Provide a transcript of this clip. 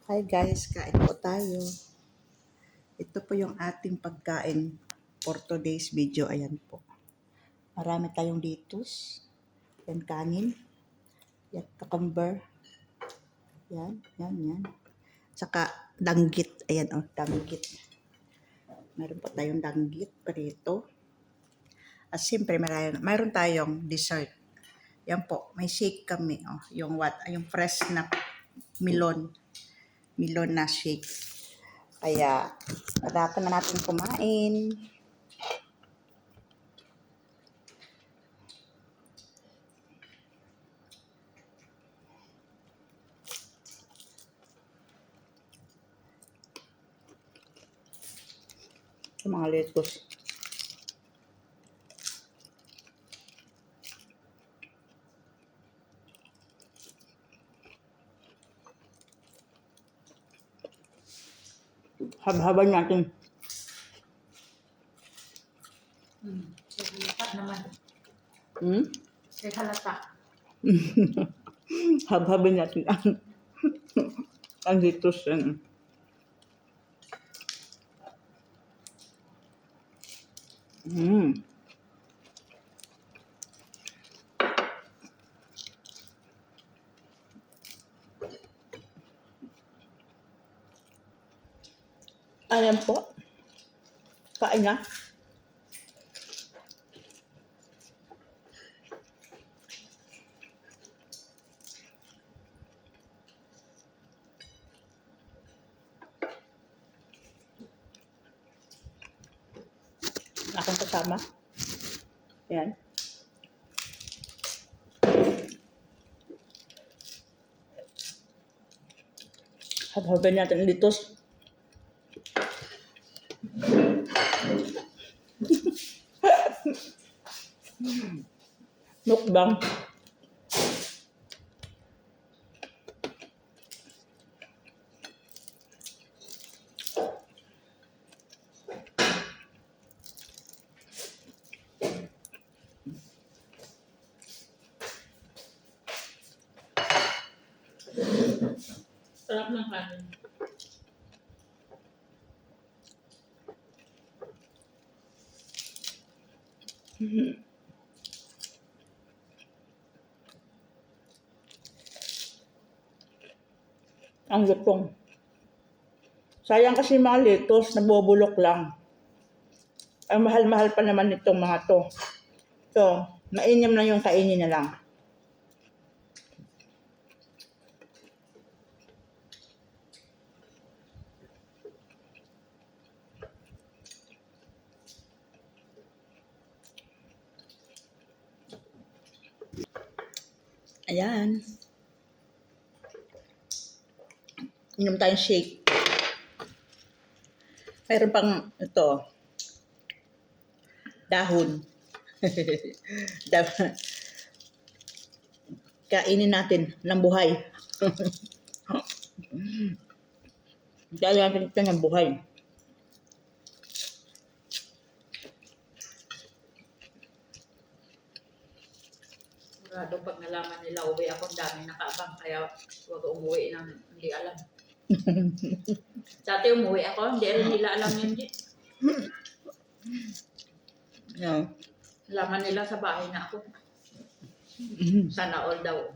Hi guys, kain po tayo. Ito po yung ating pagkain for today's video. Ayan po. Marami tayong lettuce. Yan kanin. Yan cucumber. Yan. Saka danggit. Ayan danggit. Meron po tayong danggit, prito. At siyempre mayroon tayong dessert. Yan po, may shake kami. Yung fresh na melon. Melon na shake. Kaya, dapat na natin kumain. Sa mga lettuce. Habhaban natin. Say halata naman. Hmm? Say halata. Habhaban natin ang lettuce. Ayan po. Kain na. Akong kasama. Ayan. Habhaban natin ang lettuce. Mukbang. Sarap ng kanin. Ang lutong. Sayang kasi mga lettuce, nabubulok lang. Ang mahal-mahal pa naman itong mga to. So, mainam na yung kainin na lang. Ayan. Inom tayong shake. Mayroon pang ito. Dahon. Kainin natin ng buhay. Dahil natin ito ng buhay. Sigurado pag nalaman nila uwi ako, ang dami nakaabang. Kaya huwag umuwi nang hindi alam. Dati umuwi ako, hindi rin nila alam yun. Yeah. Laman nila sa bahay na ako. Sana all daw.